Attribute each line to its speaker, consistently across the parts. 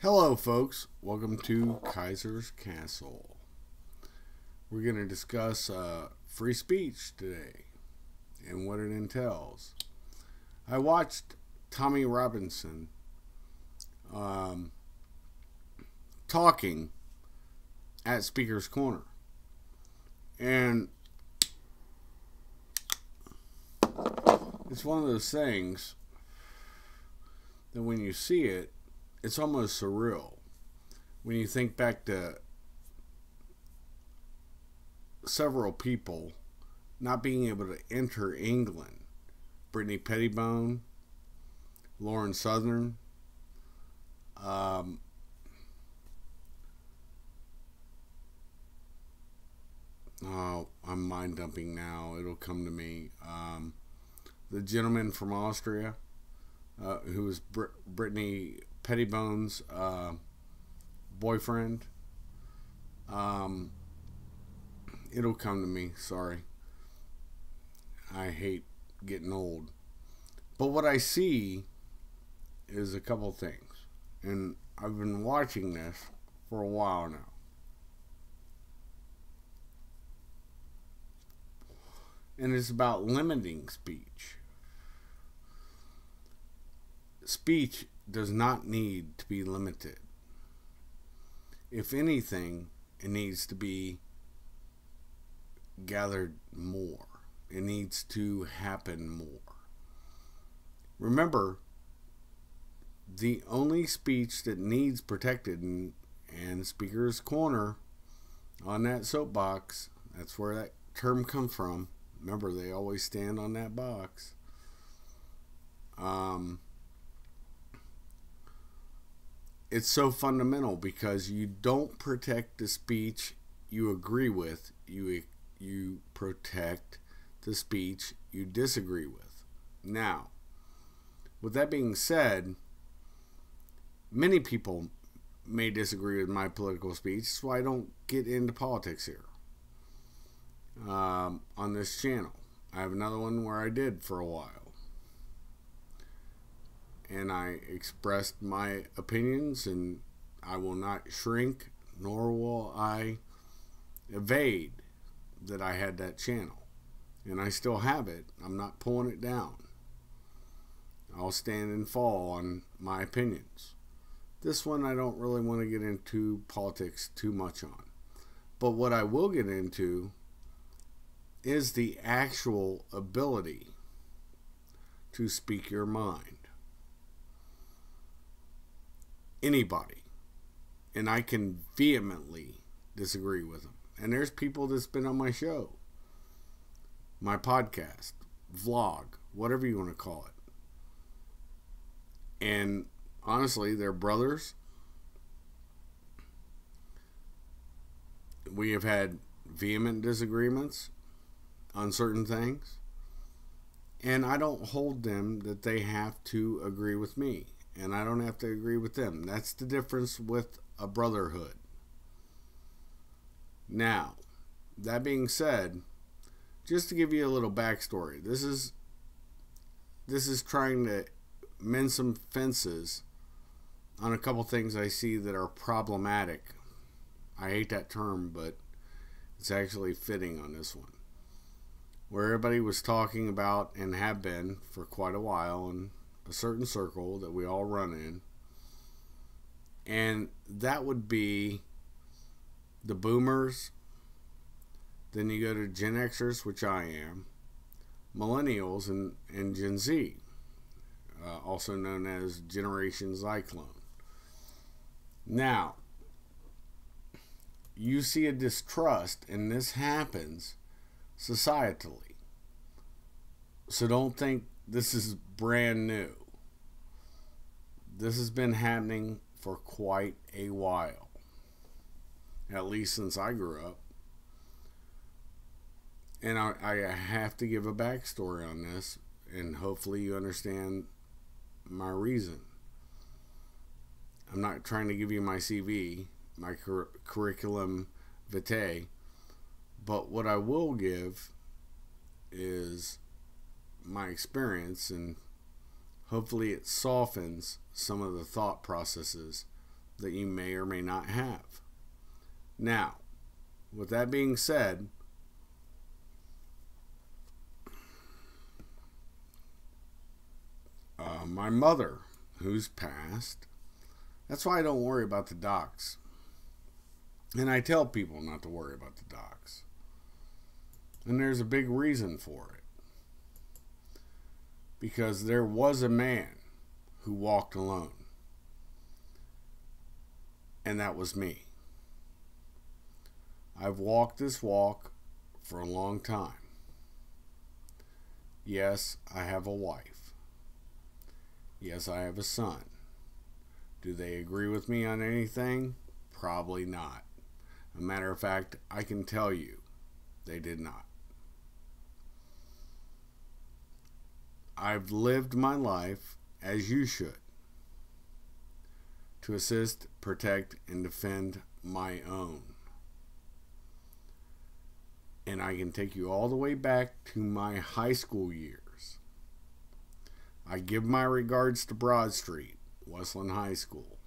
Speaker 1: Hello, folks. Welcome to Kaisers Kastle. We're going to discuss free speech today and what it entails. I watched Tommy Robinson talking at Speaker's Corner, and it's one of those things that when you see it, it's almost surreal when you think back to several people not being able to enter England. Brittany Pettibone, Lauren Southern, oh, I'm mind dumping now. It'll come to me. The gentleman from Austria, who was Brittany Pettibone's boyfriend. It'll come to me. Sorry. I hate getting old. But what I see is a couple things. And I've been watching this for a while now. And it's about limiting speech. Speech does not need to be limited. If anything, it needs to be gathered more. It needs to happen more. Remember, the only speech that needs protected and Speaker's Corner on that soapbox, that's where that term comes from. Remember, they always stand on that box. It's so fundamental because you don't protect the speech you agree with. You protect the speech you disagree with. Now, with that being said, many people may disagree with my political speech, so I don't get into politics here on this channel. I have another one where I did for a while. And I expressed my opinions, and I will not shrink, nor will I evade that I had that channel. And I still have it. I'm not pulling it down. I'll stand and fall on my opinions. This one I don't really want to get into politics too much on. But what I will get into is the actual ability to speak your mind. Anybody, and I can vehemently disagree with them. And there's people that's been on my show, my podcast, vlog, whatever you want to call it. And honestly, they're brothers. We have had vehement disagreements on certain things, and I don't hold them that they have to agree with me. And I don't have to agree with them. That's the difference with a brotherhood. Now, that being said, just to give you a little backstory, this is trying to mend some fences on a couple things I see that are problematic. I hate that term, but it's actually fitting on this one. Where everybody was talking about, and have been for quite a while, and a certain circle that we all run in, and that would be the boomers. Then you go to Gen Xers, which I am, millennials, and Gen Z, also known as Generation Cyclone. Now, you see a distrust, and this happens societally, so don't think this is brand new. This has been happening for quite a while, at least since I grew up. And I have to give a backstory on this, and hopefully you understand my reason. I'm not trying to give you my CV, my curriculum vitae, but what I will give is my experience, and hopefully it softens some of the thought processes that you may or may not have. Now, with that being said, my mother, who's passed, that's why I don't worry about the docs. And I tell people not to worry about the docs. And there's a big reason for it. Because there was a man who walked alone. And that was me. I've walked this walk for a long time. Yes, I have a wife. Yes, I have a son. Do they agree with me on anything? Probably not. A matter of fact, I can tell you, they did not. I've lived my life as you should, to assist, protect, and defend my own. And I can take you all the way back to my high school years. I give my regards to Broad Street, Westland High School.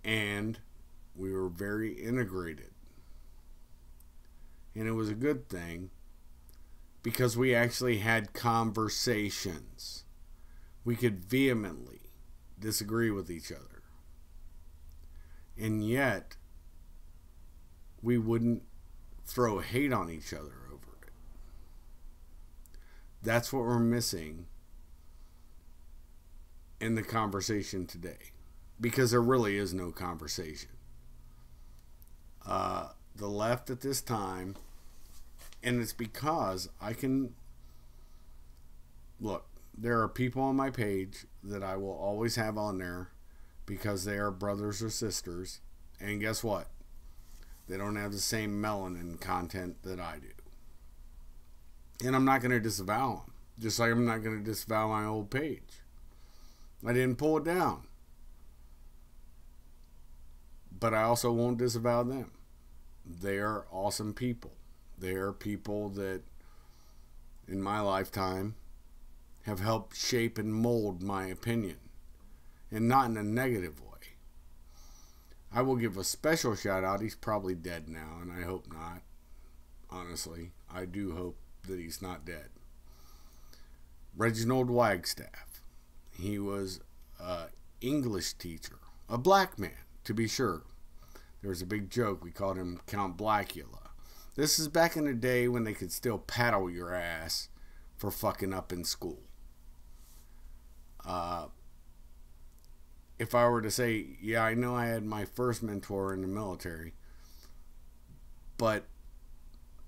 Speaker 1: And we were very integrated. And it was a good thing because we actually had conversations. We could vehemently disagree with each other. And yet, we wouldn't throw hate on each other over it. That's what we're missing in the conversation today. Because there really is no conversation. The left at this time, and it's because I can look, there are people on my page that I will always have on there because they are brothers or sisters, and guess what? They don't have the same melanin content that I do. And I'm not going to disavow them, just like I'm not going to disavow my old page. I didn't pull it down. But I also won't disavow them. They are awesome people. They are people that, in my lifetime, have helped shape and mold my opinion. And not in a negative way. I will give a special shout out. He's probably dead now, and I hope not. Honestly, I do hope that he's not dead. Reginald Wagstaff. He was an English teacher. A black man, to be sure. There was a big joke. We called him Count Blackula. This is back in the day when they could still paddle your ass for fucking up in school. If I were to say, yeah, I know I had my first mentor in the military, but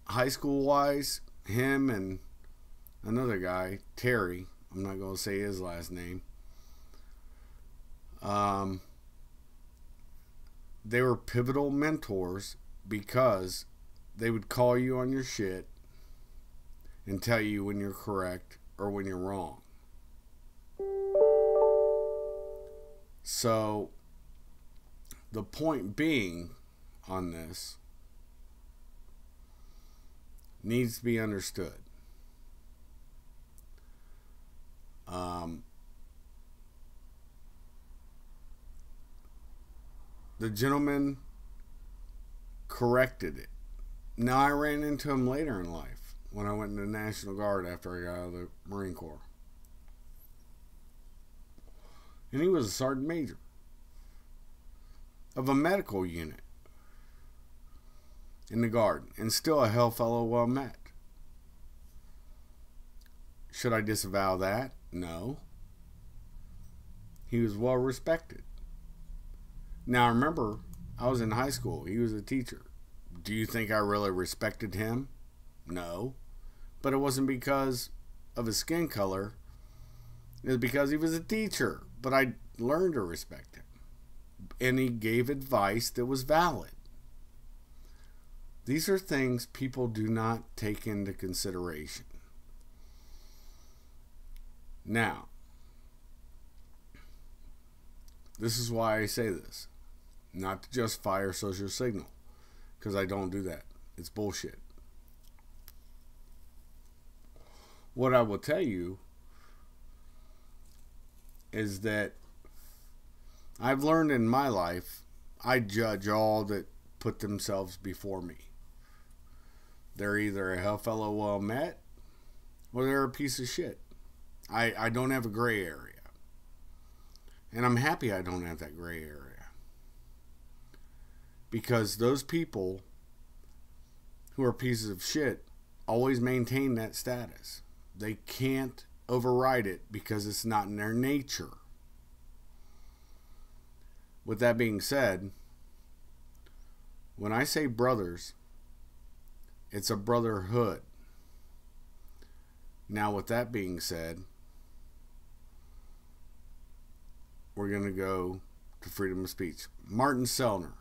Speaker 1: high school wise, him and another guy, Terry, I'm not going to say his last name, they were pivotal mentors because they would call you on your shit and tell you when you're correct or when you're wrong. So, the point being on this needs to be understood. The gentleman corrected it. Now, I ran into him later in life when I went in the National Guard after I got out of the Marine Corps. And he was a sergeant major of a medical unit in the Guard, and still a hell fellow well met. Should I disavow that? No. He was well respected. Now remember, I was in high school. He was a teacher. Do you think I really respected him? No. But it wasn't because of his skin color. It was because he was a teacher. But I learned to respect him. And he gave advice that was valid. These are things people do not take into consideration. Now, this is why I say this. Not to just fire social signal. Because I don't do that. It's bullshit. What I will tell you is that I've learned in my life, I judge all that put themselves before me. They're either a hell fellow well met, or they're a piece of shit. I don't have a gray area. And I'm happy I don't have that gray area. Because those people who are pieces of shit always maintain that status. They can't override it because it's not in their nature. With that being said, when I say brothers, it's a brotherhood. Now, with that being said, we're going to go to freedom of speech. Martin Sellner,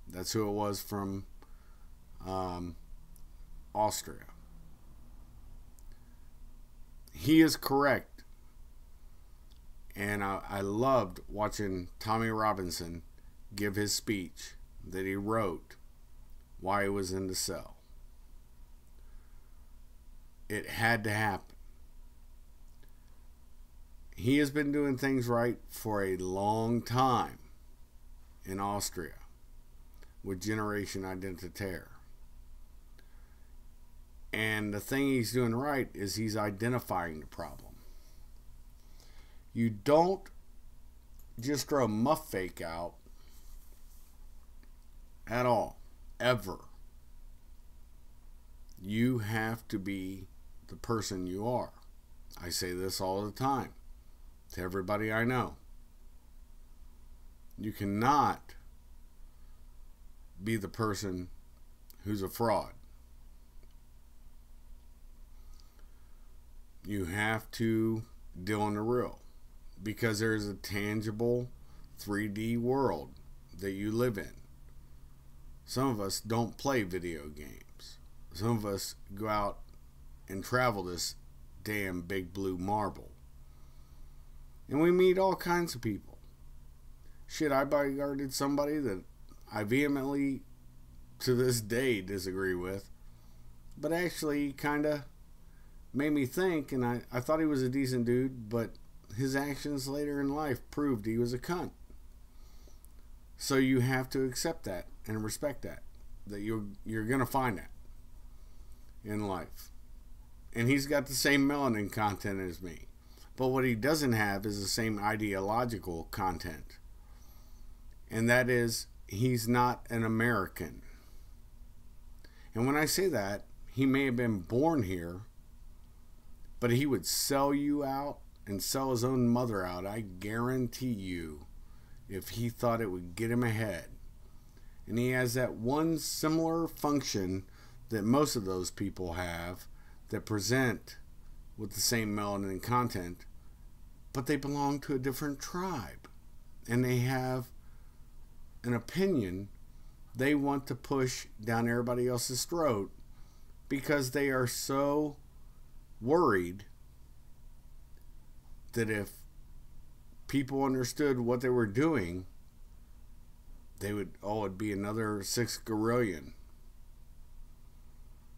Speaker 1: that's who it was from Austria. He is correct. And I loved watching Tommy Robinson give his speech that he wrote while he was in the cell. It had to happen. He has been doing things right for a long time in Austria with Generation Identitaire. And the thing he's doing right is he's identifying the problem. You don't just throw muff fake out at all, ever. You have to be the person you are. I say this all the time to everybody I know. You cannot be the person who's a fraud. You have to deal in the real, because there's a tangible 3D world that you live in. Some of us don't play video games. Some of us go out and travel this damn big blue marble. And we meet all kinds of people. Shit, I bodyguarded somebody that I vehemently, to this day, disagree with. But actually kind of made me think, and I thought he was a decent dude, but his actions later in life proved he was a cunt. So you have to accept that and respect that you're going to find that in life. And he's got the same melanin content as me. But what he doesn't have is the same ideological content. And that is, he's not an American. And when I say that, he may have been born here, but he would sell you out and sell his own mother out, I guarantee you, if he thought it would get him ahead. And he has that one similar function that most of those people have that present with the same melanin content, but they belong to a different tribe. And they have an opinion they want to push down everybody else's throat because they are so worried that if people understood what they were doing, they would, oh, it'd be another 6 gorillion.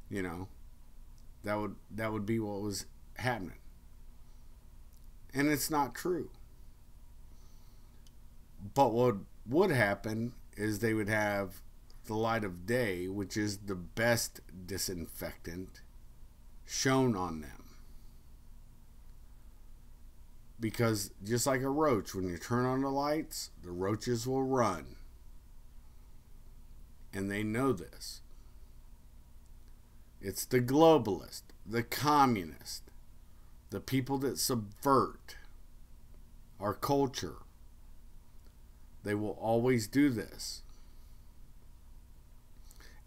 Speaker 1: You know, that would be what was happening. And it's not true. But what would happen is they would have the light of day, which is the best disinfectant, shown on them. Because just like a roach, when you turn on the lights, the roaches will run. And they know this. It's the globalist, the communist, the people that subvert our culture. They will always do this.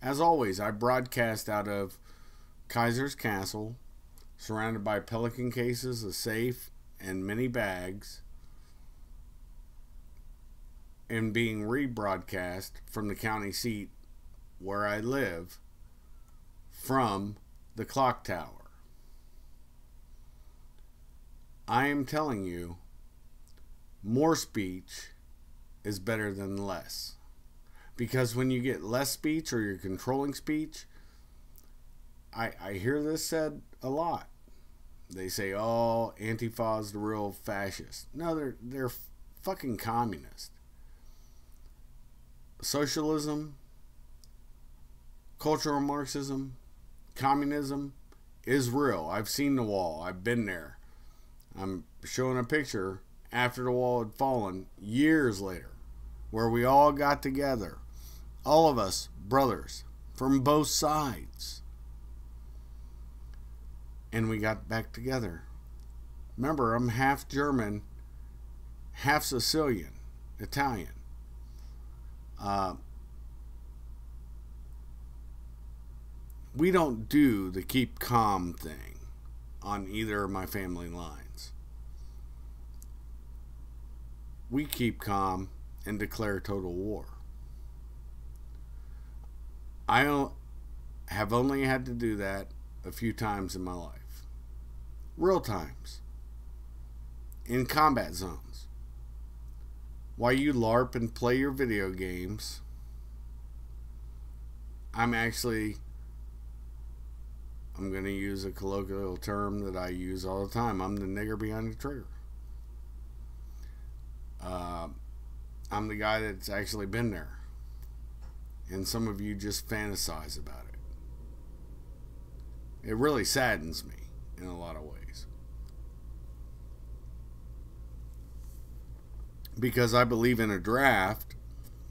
Speaker 1: As always, I broadcast out of Kaisers Kastle, surrounded by pelican cases, a safe, and many bags, and being rebroadcast from the county seat where I live from the clock tower. I am telling you, more speech is better than less. Because when you get less speech or you're controlling speech, I hear this said a lot. They say, oh, Antifa is the real fascist. No, they're fucking communist. socialism, cultural Marxism, communism is real. I've seen the wall. I've been there. I'm showing a picture after the wall had fallen years later, where we all got together, all of us brothers from both sides, and we got back together. Remember, I'm half German, half Sicilian, Italian. We don't do the keep calm thing on either of my family lines. We keep calm and declare total war. I have only had to do that a few times in my life. Real times. In combat zones. While you LARP and play your video games, I'm going to use a colloquial term that I use all the time. I'm the nigger behind the trigger. I'm the guy that's actually been there. And some of you just fantasize about it. It really saddens me in a lot of ways. Because I believe in a draft,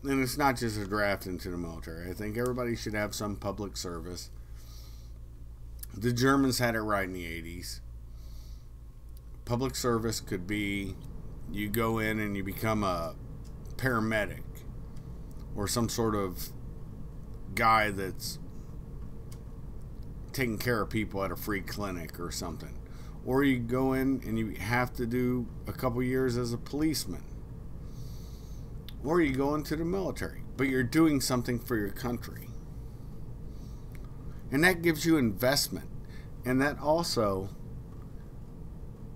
Speaker 1: and it's not just a draft into the military. I think everybody should have some public service. The Germans had it right in the 80s. Public service could be you go in and you become a paramedic or some sort of guy that's taking care of people at a free clinic or something. Or you go in and you have to do a couple years as a policeman. Or you go into the military, but you're doing something for your country. And that gives you investment. And that also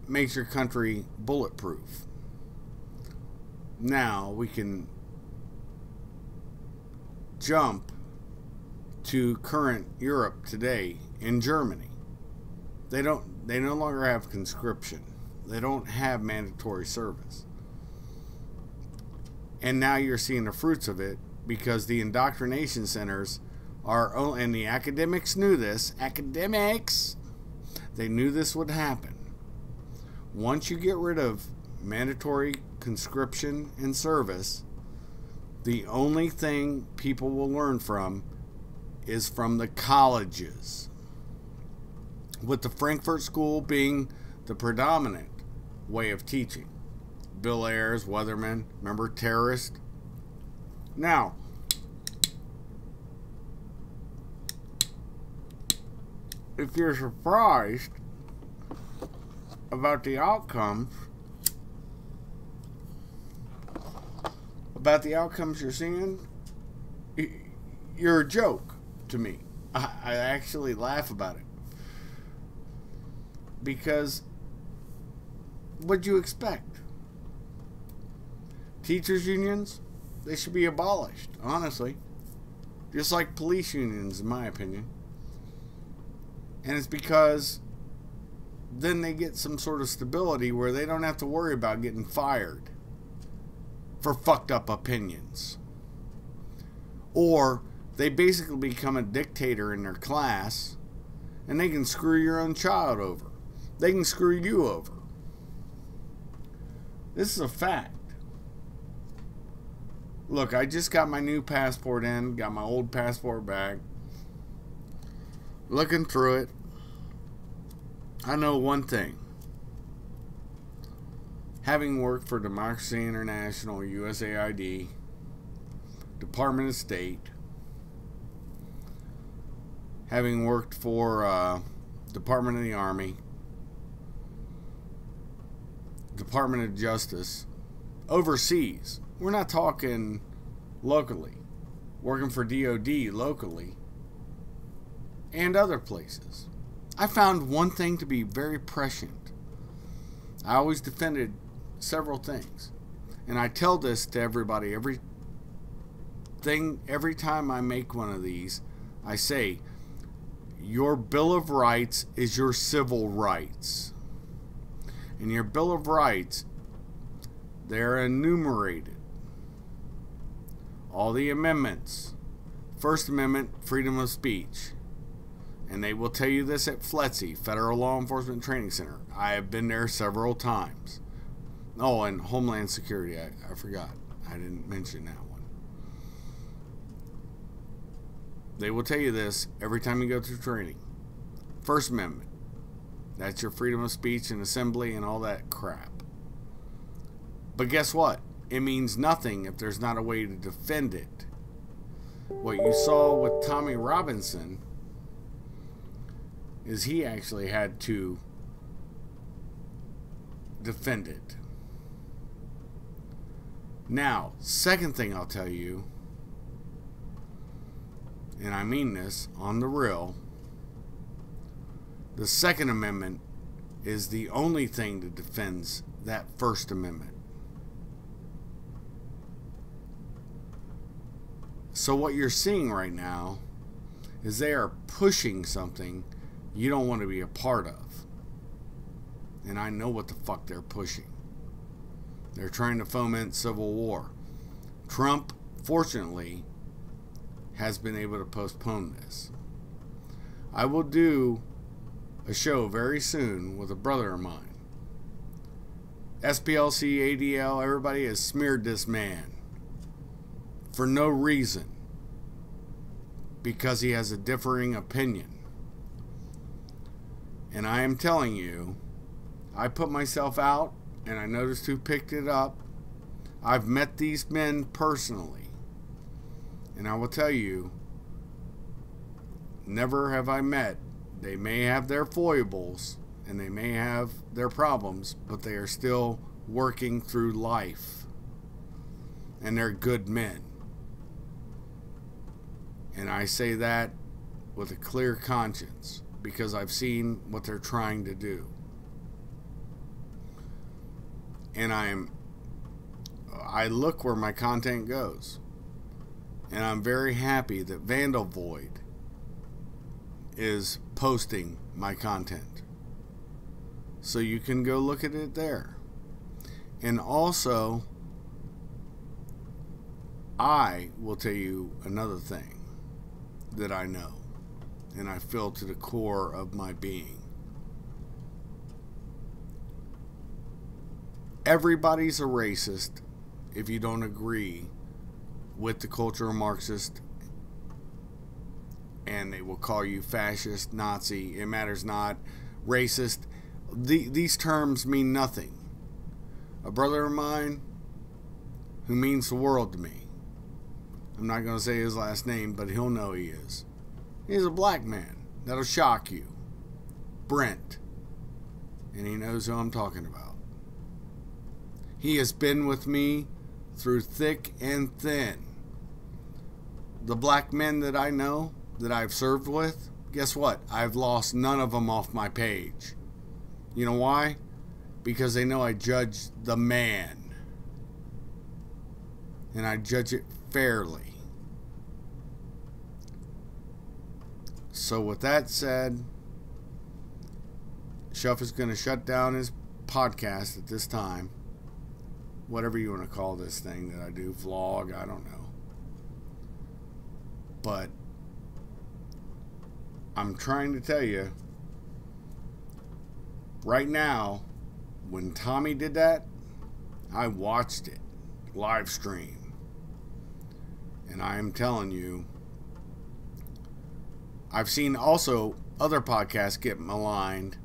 Speaker 1: makes your country bulletproof. Now we can jump to current Europe today in Germany. They no longer have conscription. They don't have mandatory service. And now you're seeing the fruits of it because the indoctrination centers are, and the academics knew this. Academics, they knew this would happen. Once you get rid of mandatory conscription and service, the only thing people will learn from is from the colleges. With the Frankfurt School being the predominant way of teaching. Bill Ayers, Weatherman, remember, terrorist? Now, if you're surprised about the outcomes, you're seeing, you're a joke to me. I actually laugh about it. Because what'd you expect? Teachers unions, they should be abolished, honestly. Just like police unions, in my opinion. And it's because then they get some sort of stability where they don't have to worry about getting fired for fucked up opinions. Or they basically become a dictator in their class and they can screw your own child over. They can screw you over. This is a fact. Look, I just got my new passport in, got my old passport back. Looking through it, I know one thing. Having worked for Democracy International, USAID, Department of State, having worked for Department of the Army, Department of Justice, overseas. We're not talking locally. Working for DOD locally and other places. I found one thing to be very prescient. I always defended several things. And I tell this to everybody every time I make one of these. I say, your Bill of Rights is your civil rights. And your Bill of Rights, they're enumerated. all the amendments. First Amendment, freedom of speech. And they will tell you this at FLETC, Federal Law Enforcement Training Center. I have been there several times. Oh, and Homeland Security. I forgot. I didn't mention that one. They will tell you this every time you go through training. First Amendment. That's your freedom of speech and assembly and all that crap. But guess what? It means nothing if there's not a way to defend it. What you saw with Tommy Robinson is he actually had to defend it. Now, second thing I'll tell you, and I mean this on the real, the Second Amendment is the only thing that defends that First Amendment. So what you're seeing right now is they are pushing something you don't want to be a part of. And I know what the fuck they're pushing. They're trying to foment civil war. Trump, fortunately, has been able to postpone this. I will do a show very soon with a brother of mine. SPLC, ADL, everybody has smeared this man for no reason, because he has a differing opinion. And I am telling you, I put myself out and I noticed who picked it up. I've met these men personally, and I will tell you, never have I met. They may have their foibles and they may have their problems, but they are still working through life, and they're good men. And I say that with a clear conscience because I've seen what they're trying to do. And I look where my content goes. And I'm very happy that Vandal Void is posting my content. So you can go look at it there. And also, I will tell you another thing that I know, and I feel to the core of my being. Everybody's a racist if you don't agree with the cultural Marxist, and they will call you fascist, Nazi, it matters not, racist. These terms mean nothing. A brother of mine who means the world to me, I'm not going to say his last name, but he'll know he is. He's a black man. That'll shock you. Brent. And he knows who I'm talking about. He has been with me through thick and thin. The black men that I know, that I've served with, guess what? I've lost none of them off my page. You know why? Because they know I judge the man. And I judge it fairly. So with that said, Shuff is going to shut down his podcast at this time. Whatever you want to call this thing that I do, vlog, I don't know. But I'm trying to tell you, right now, when Tommy did that, I watched it live stream. And I am telling you, I've seen also other podcasts get maligned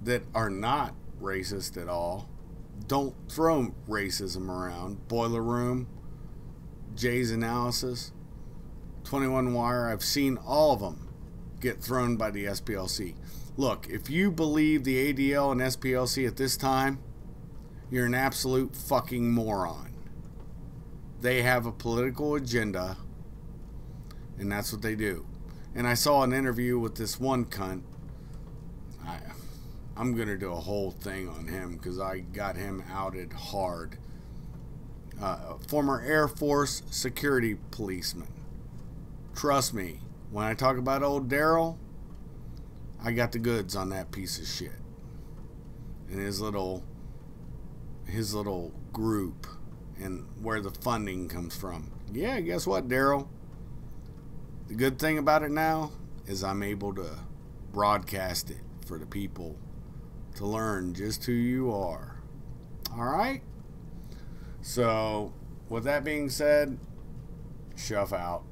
Speaker 1: that are not racist at all. Don't throw racism around. Boiler Room, Jay's Analysis, 21 Wire. I've seen all of them get thrown by the SPLC. Look, if you believe the ADL and SPLC at this time, you're an absolute fucking moron. They have a political agenda, and that's what they do. And I saw an interview with this one cunt. I'm going to do a whole thing on him because I got him outed hard. Former Air Force security policeman. Trust me, when I talk about old Daryl, I got the goods on that piece of shit. And his little group and where the funding comes from. Yeah, guess what, Daryl? The good thing about it now is I'm able to broadcast it for the people to learn just who you are. All right? So, with that being said, Shuff out.